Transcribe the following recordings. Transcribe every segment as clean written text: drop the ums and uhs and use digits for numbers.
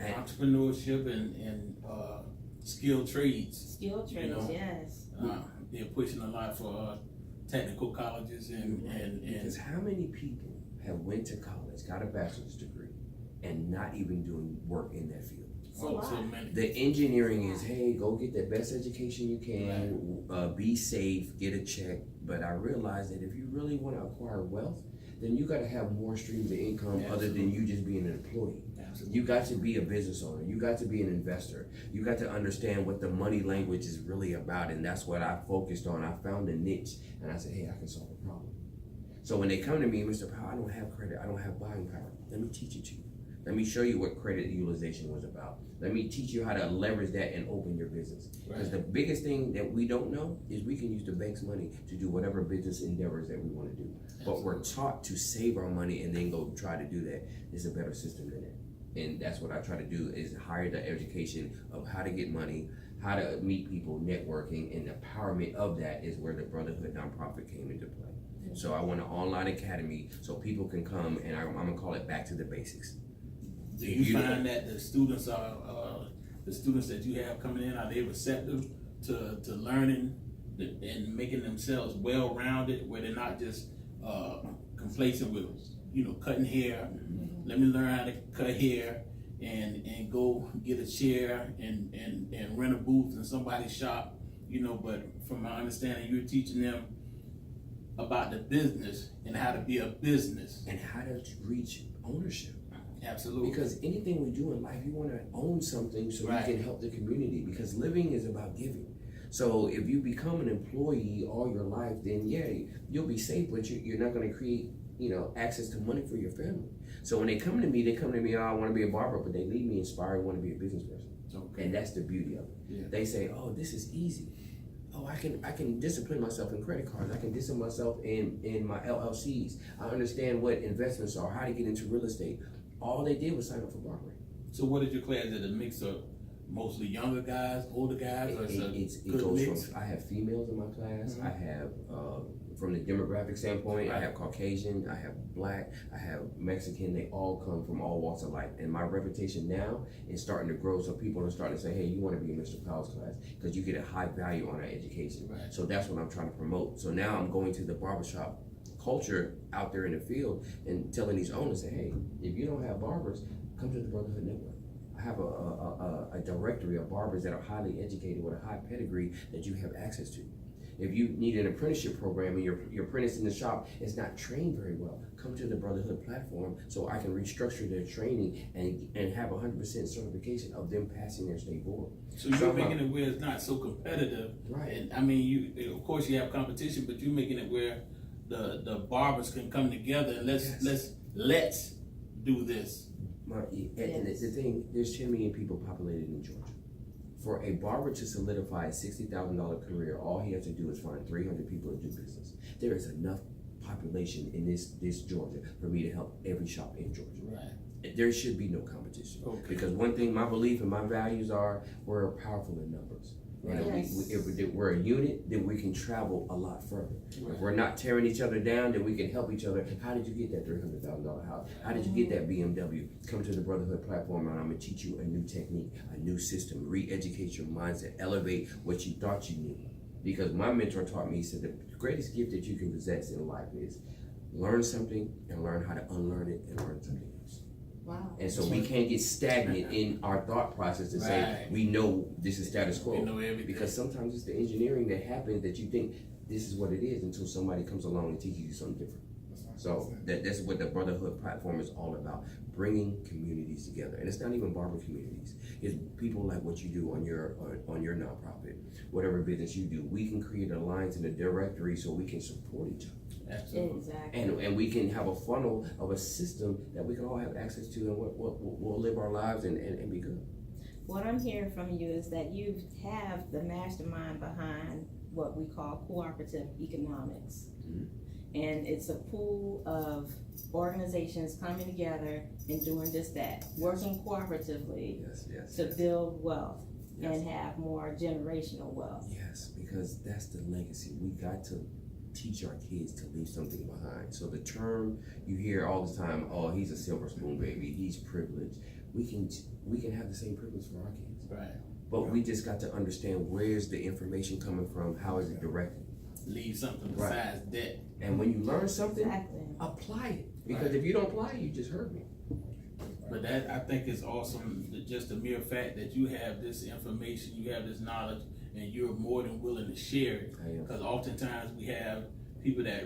entrepreneurship and skilled trades. Skilled trades, you know? Yes. They're pushing a lot for technical colleges and because how many people have went to college, got a bachelor's degree, and not even doing work in that field? So many. The engineering is, hey, go get the best education you can, be safe, get a check. But I realize that if you really want to acquire wealth, then you got to have more streams of income other than you just being an employee. You got to be a business owner. You got to be an investor. You got to understand what the money language is really about, and that's what I focused on. I found a niche, and I said, hey, I can solve a problem. So when they come to me, Mr. Powell, I don't have credit. I don't have buying power. Let me teach it to you. Let me show you what credit utilization was about. Let me teach you how to leverage that and open your business. Because the biggest thing that we don't know is we can use the bank's money to do whatever business endeavors that we want to do. But we're taught to save our money and then go try to do that. There's a better system than that. And that's what I try to do, is hire the education of how to get money, how to meet people, networking, and the empowerment of that is where the Brotherhood nonprofit came into play. So I want an online academy so people can come, and I'm gonna call it back to the basics. Do you find that the students that you have coming in, are they receptive to learning and making themselves well-rounded, where they're not just complacent with, cutting hair? Let me learn how to cut hair and go get a chair and rent a booth in somebody's shop, but from my understanding, you're teaching them about the business and how to be a business. And how to reach ownership. Absolutely. Because anything we do in life, you want to own something so you can help the community, because living is about giving. So if you become an employee all your life, then you'll be safe, but you're not going to create, access to money for your family. So when they come to me, oh, I want to be a barber, but they leave me inspired, want to be a business person. Okay. And that's the beauty of it. Yeah. They say, oh, this is easy. Oh, I can discipline myself in credit cards. I can discipline myself in my LLCs. I understand what investments are, how to get into real estate. All they did was sign up for barbering. So what is your class? Is it a mix of mostly younger guys, older guys? It goes mix? From, I have females in my class. I have, from the demographic standpoint, I have Caucasian, I have Black, I have Mexican. They all come from all walks of life. And my reputation now is starting to grow. So people are starting to say, hey, you want to be in Mr. Powell's class because you get a high value on our education. So that's what I'm trying to promote. So now I'm going to the barbershop culture out there in the field and telling these owners, say, hey, if you don't have barbers, come to the Brotherhood Network. I have a directory of barbers that are highly educated with a high pedigree that you have access to. If you need an apprenticeship program and your apprentice in the shop is not trained very well, come to the Brotherhood platform so I can restructure their training and have 100% certification of them passing their state board. So you're making it where it's not so competitive. Right. And I mean, of course you have competition, but you're making it where the barbers can come together and let's do this. And the thing, there's 10 million people populated in Georgia. For a barber to solidify a $60,000 career, all he has to do is find 300 people to do business. There is enough population in this Georgia for me to help every shop in Georgia. Right. There should be no competition. Okay. Because one thing, my belief and my values are, we're powerful in numbers. Right. If we're a unit, then we can travel a lot further. Right. If we're not tearing each other down, then we can help each other. How did you get that $300,000 house? How did you get that BMW? Come to the Brotherhood platform and I'm going to teach you a new technique, a new system, re-educate your mindset, elevate what you thought you knew. Because my mentor taught me, he said, the greatest gift that you can possess in life is learn something and learn how to unlearn it and learn something else. Wow. And so we can't get stagnant in our thought process and say, we know this is status quo. We know everything. Because sometimes it's the engineering that happens that you think this is what it is until somebody comes along and teaches you something different. So that's what the Brotherhood platform is all about, bringing communities together. And it's not even barber communities. It's people like what you do on your nonprofit, whatever business you do. We can create a alliance in a directory so we can support each other. Absolutely. Exactly. And we can have a funnel of a system that we can all have access to, and we'll live our lives and be good. What I'm hearing from you is that you have the mastermind behind what we call cooperative economics. Mm-hmm. And it's a pool of organizations coming together and doing just that, working cooperatively to build wealth and have more generational wealth. Yes, because that's the legacy. We got to teach our kids to leave something behind. So the term you hear all the time, oh, he's a silver spoon baby, he's privileged. we can have the same privilege for our kids. Right. But we just got to understand where's the information coming from, how is it directed. Leave something besides that. And when you learn something, Exactly. apply it. Because if you don't apply it, you just hurt me. But that, I think, is awesome, just the mere fact that you have this information, you have this knowledge, and you're more than willing to share it. Because oftentimes we have people that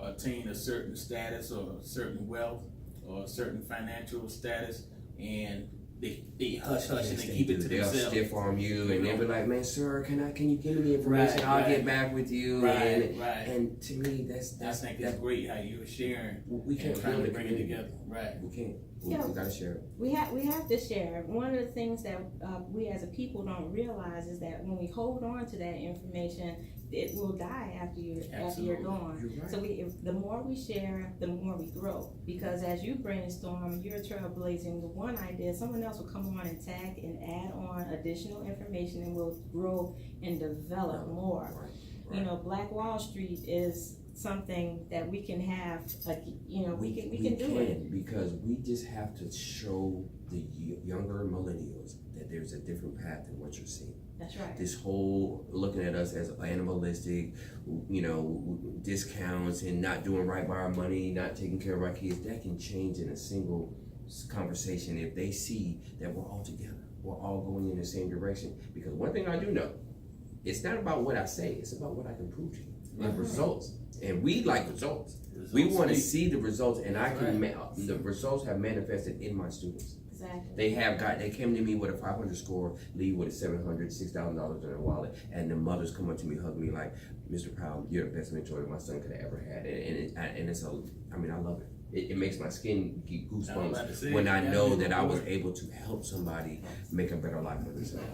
attain a certain status or a certain wealth or a certain financial status, and they hush and they keep it to They'll themselves. stiff arm you, and they'll be like, "Man, sir, can you give me the information? I'll get back with you." And to me, I think it's great how you're sharing. We can't and trying to bring it together. Right. We can't. We gotta share it. We have to share. One of the things that we as a people don't realize is that when we hold on to that information, it will die after you're gone. You're right. So the more we share, the more we grow. Because as you brainstorm, you're trailblazing the one idea, someone else will come on and tag and add on additional information, and we'll grow and develop more. Right. You know, Black Wall Street is something that we can have. We can do it because we just have to show the younger millennials that there's a different path than what you're seeing. That's right. This whole looking at us as animalistic, discounts and not doing right by our money, not taking care of our kids, that can change in a single conversation if they see that we're all together. We're all going in the same direction. Because one thing I do know, it's not about what I say, it's about what I can prove to you. And results. And we like results. We want to see the results, and the results have manifested in my students. Exactly. They came to me with a 500 score, leave with a $700, $6,000 in their wallet, and the mothers come up to me, hug me like, "Mr. Powell, you're the best mentor that my son could have ever had." And it's I love it. It makes my skin get goosebumps when I know that I was able to help somebody make a better life for themselves.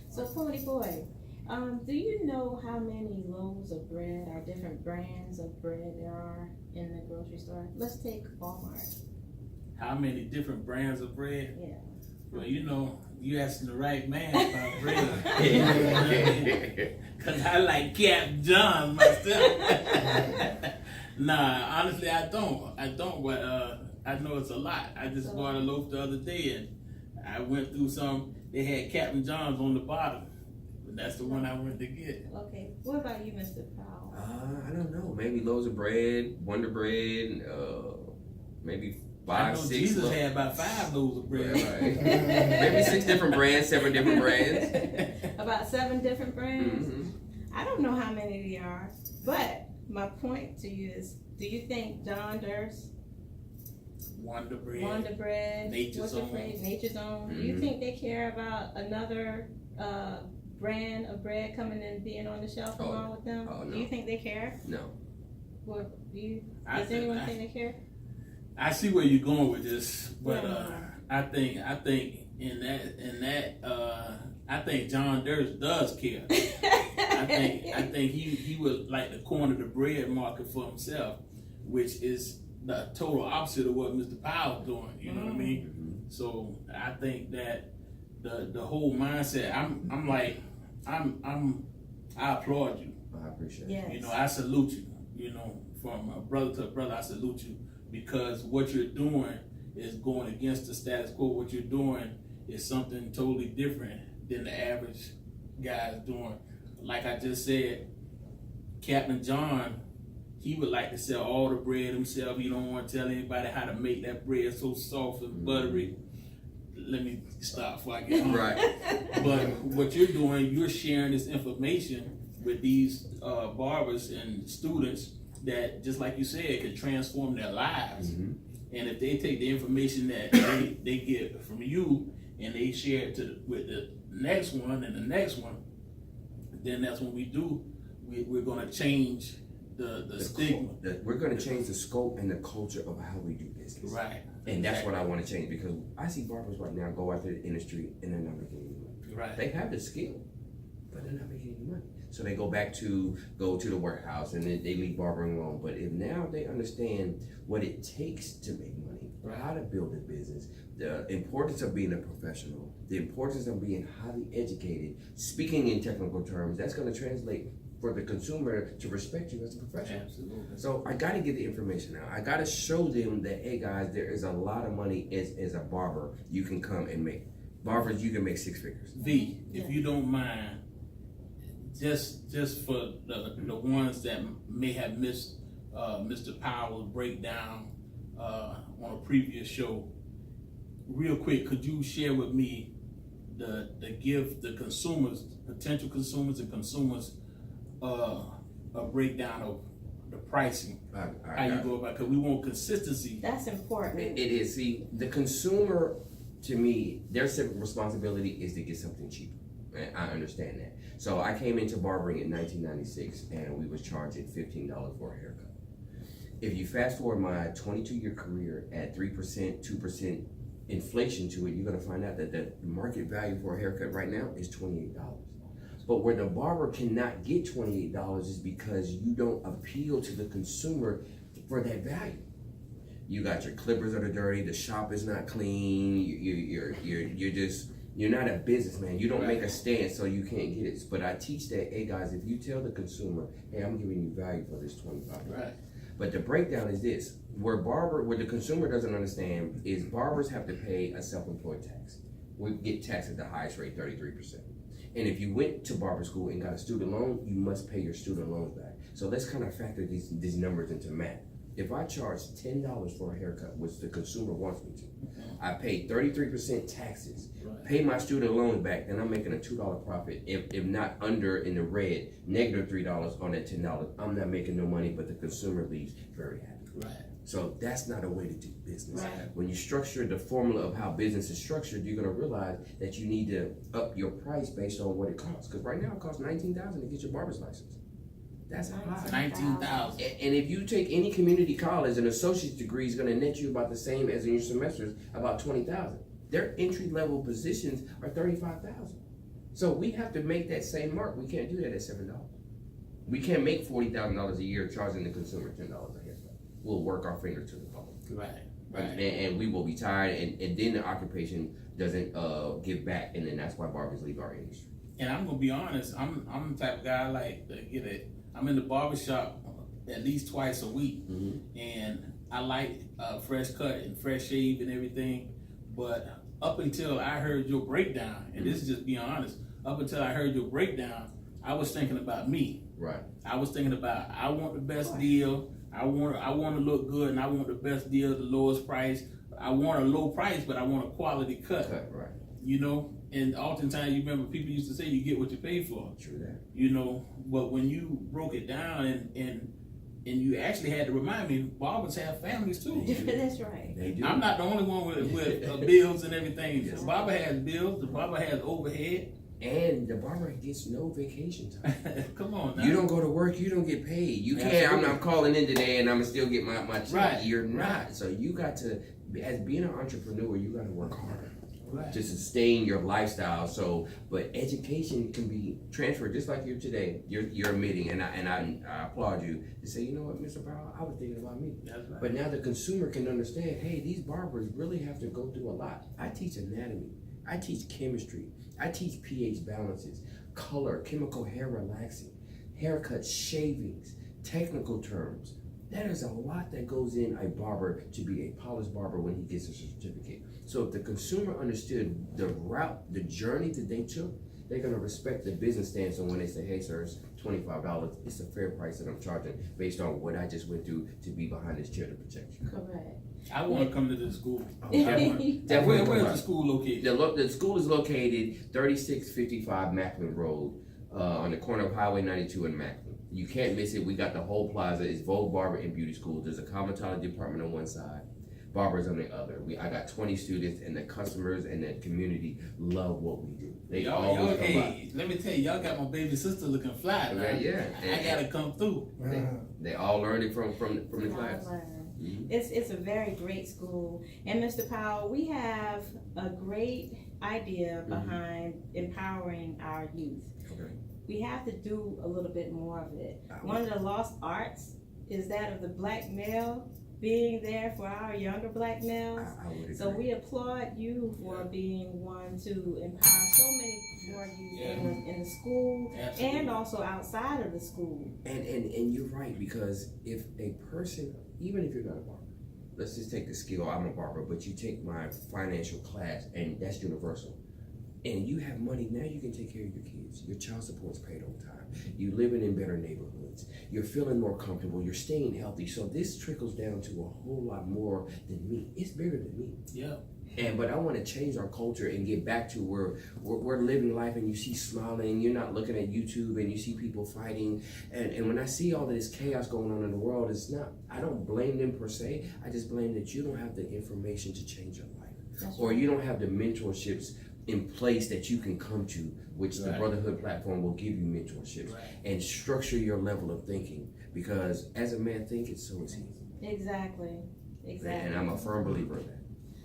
So, Pony Boy, do you know how many loaves of bread or different brands of bread there are in the grocery store? Let's take Walmart. How many different brands of bread? Yeah. Well, you asking the right man about bread. Because I like Captain John myself. Nah, honestly, I don't, but I know it's a lot. I just bought a loaf the other day, and I went through some. They had Captain John's on the bottom. That's the one I went to get. Okay. What about you, Mr. Powell? I don't know. Maybe loaves of bread, Wonder Bread, maybe 5, 6. Jesus had about 5 loaves of bread. Right. Maybe 6 different brands, 7 different brands. About 7 different brands? Mm-hmm. I don't know how many there are, but my point to you is, do you think John Durst, Wonder Bread, Nature's Own. Mm-hmm. Do you think they care about another brand of bread coming and being on the shelf along with them? No. Do you think they care? No. Well, does anyone think they care? I see where you're going with this, but I think in that I think John Durst does care. I think he would like to corner the bread market for himself, which is the total opposite of what Mr. Powell's doing. You know what I mean? Mm-hmm. So I think that the whole mindset. I applaud you. I appreciate Yes. it. I salute you. From a brother to a brother, I salute you, because what you're doing is going against the status quo. What you're doing is something totally different than the average guy is doing. Like I just said, Captain John, he would like to sell all the bread himself. He don't want to tell anybody how to make that bread so soft and buttery. Let me stop before I get on. Right. But what you're doing, you're sharing this information with these barbers and students that, just like you said, can transform their lives. Mm-hmm. And if they take the information that they get from you and they share it with the next one and the next one, then that's when we're going to change the stigma. We're going to change the scope and the culture of how we do business. Right. And that's what I want to change, because I see barbers right now go out to the industry and they're not making any money. Right. They have the skill, but they're not making any money. So they go to the warehouse and they leave barbering alone. But if now they understand what it takes to make money, how to build a business, the importance of being a professional, the importance of being highly educated, speaking in technical terms, that's going to translate for the consumer to respect you as a professional. Absolutely. So I got to get the information out. I got to show them that, hey guys, there is a lot of money as a barber you can come and make. Barbers, you can make 6 figures. V, if you don't mind, just for the ones that may have missed Mr. Powell's breakdown on a previous show, real quick, could you share with me the give the consumers, potential consumers and consumers, a breakdown of the pricing, how you go about, because we want consistency. That's important. It is. See, the consumer, to me, their civic responsibility is to get something cheap. And I understand that. So I came into barbering in 1996, and we was charging $15 for a haircut. If you fast forward my 22-year career at 3%, 2% inflation to it, you're gonna find out that the market value for a haircut right now is $28. But where the barber cannot get $28 is because you don't appeal to the consumer for that value. You got your clippers that are dirty, the shop is not clean, you're not a businessman. You don't make a stand, so you can't get it. But I teach that, hey guys, if you tell the consumer, hey, I'm giving you value for this $25. Right. But the breakdown is this: where the consumer doesn't understand is barbers have to pay a self-employed tax. We get taxed at the highest rate, 33%. And if you went to barber school and got a student loan, you must pay your student loans back. So let's kind of factor these numbers into math. If I charge $10 for a haircut, which the consumer wants me to, I pay 33% taxes, pay my student loans back, then I'm making a $2 profit. If not under in the red, negative $3 on that $10, I'm not making no money, but the consumer leaves very happy. Right. So that's not a way to do business. Right. When you structure the formula of how business is structured, you're gonna realize that you need to up your price based on what it costs. Because right now it costs $19,000 to get your barber's license. That's high. 19,000. And if you take any community college, an associate's degree is going to net you about the same as in your semesters, about $20,000. Their entry level positions are $35,000. So we have to make that same mark. We can't do that at $7. We can't make $40,000 a year charging the consumer $10 a haircut. We'll work our finger to the bone. Right. Right. And we will be tired, and then the occupation doesn't give back, and then that's why barbers leave our industry. And I'm gonna be honest, I'm the type of guy I like to get it. I'm in the barbershop at least twice a week, and I like fresh cut and fresh shave and everything. But up until I heard your breakdown, and this is just being honest, up until I heard your breakdown, I was thinking about me. Right. I was thinking about, I want the best deal. I want to look good, and I want the best deal, the lowest price. I want a low price, but I want a quality cut. Right. You know, and oftentimes you remember people used to say you get what you pay for. True that. You know, but when you broke it down and you actually had to remind me, barbers have families too. That's right. They do. I'm not the only one with bills and everything. The barber has bills. The barber has overhead. And the barber gets no vacation time. Come on now. You don't go to work, you don't get paid. You can't, I'm not calling in today and I'm gonna still get my check. Right. You're not. So you got to, as being an entrepreneur, you got to work harder. Right. To sustain your lifestyle. So, but education can be transferred just like you today. You're admitting, and I applaud you to say, you know what, Mr. Powell, I was thinking about me. That's right. But now the consumer can understand, hey, these barbers really have to go through a lot. I teach anatomy, I teach chemistry, I teach pH balances, color, chemical hair relaxing, haircuts, shavings, technical terms. That is a lot that goes in a barber to be a polished barber when he gets a certificate. So if the consumer understood the route, the journey that they took, they're gonna respect the business stance on when they say, hey sir, it's $25, it's a fair price that I'm charging based on what I just went through to be behind this chair to protect you. Correct. I want to come to the school. Definitely. Where is the school located? The school is located 3655 Macklin Road, on the corner of Highway 92 and Macklin. You can't miss it. We got the whole plaza. It's Vogue Barber and Beauty School. There's a cosmetology department on one side, barbers on the other. I got 20 students, and the customers and the community love what we do. They always come by. Let me tell you, y'all got my baby sister looking fly. Okay, yeah. I gotta come through. They all learned it from the class. Mm-hmm. It's a very great school. And Mr. Powell, we have a great idea behind empowering our youth. Okay. We have to do a little bit more of it. One of the lost arts is that of the black male being there for our younger black males. I would agree. So we applaud you for being one to empower so many more youth in the school Absolutely. and also outside of the school. And you're right, because if a person, even if you're not a barber, let's just take the skill, I'm a barber, but you take my financial class, and that's universal. And you have money, now you can take care of your kids. Your child support's paid on time. You're living in better neighborhoods. You're feeling more comfortable. You're staying healthy. So this trickles down to a whole lot more than me. It's bigger than me. Yeah. But I want to change our culture and get back to where we're living life, and you see smiling, you're not looking at YouTube and you see people fighting. And when I see all of this chaos going on in the world, it's not, I don't blame them per se. I just blame that you don't have the information to change your life. That's Or right. you don't have the mentorships in place that you can come to, which the Right. Brotherhood platform will give you mentorships Right. and structure your level of thinking. Because as a man thinketh, so is he. Exactly. Exactly. And I'm a firm believer in that.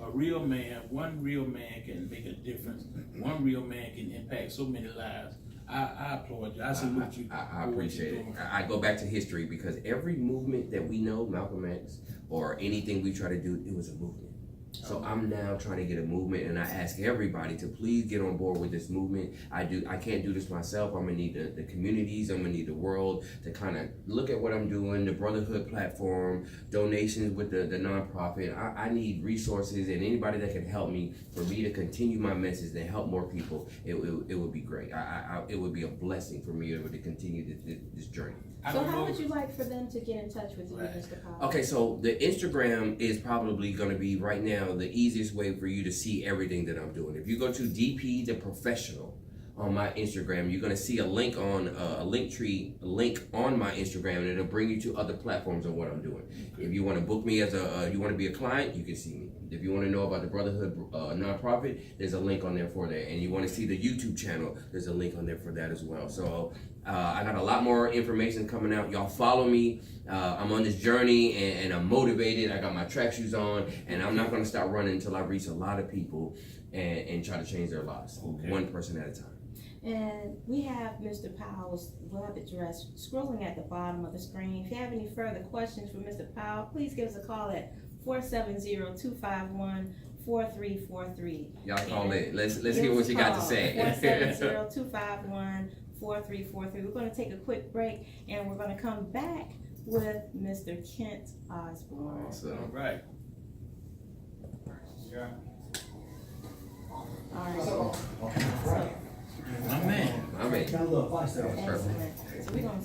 A real man, one real man can make a difference. One real man can impact so many lives. I applaud you. I salute you. I appreciate it. I go back to history, because every movement that we know, Malcolm X, or anything we try to do, it was a movement. So I'm now trying to get a movement, and I ask everybody to please get on board with this movement. I can't do this myself. I'm gonna need the communities. I'm gonna need the world to kind of look at what I'm doing, the Brotherhood platform, donations with the nonprofit. I need resources, and anybody that can help me, for me to continue my message and help more people. It would be great. It would be a blessing for me to continue this journey. So how would you like for them to get in touch with you, Right. Mr. Powell? Okay, so the Instagram is probably going to be right now the easiest way for you to see everything that I'm doing. If you go to DP the Professional on my Instagram, you're going to see a link on a link on my Instagram, and it'll bring you to other platforms of what I'm doing. Okay. If you want to book me as you want to be a client, you can see me. If you want to know about the Brotherhood nonprofit, there's a link on there for that. And you want to see the YouTube channel, there's a link on there for that as well. So I got a lot more information coming out. Y'all follow me. I'm on this journey, and I'm motivated. I got my track shoes on, and I'm not going to stop running until I reach a lot of people and try to change their lives, one person at a time. And we have Mr. Powell's web address scrolling at the bottom of the screen. If you have any further questions for Mr. Powell, please give us a call at 470-251-4343. Y'all call it. Let's hear what you got to say. 470-251-4343. We're going to take a quick break, and we're going to come back with Mr. Kent Osborne. Awesome. All right. Yeah. All right. So, My man. I mean, got a little advice there. Excellent. So we're going to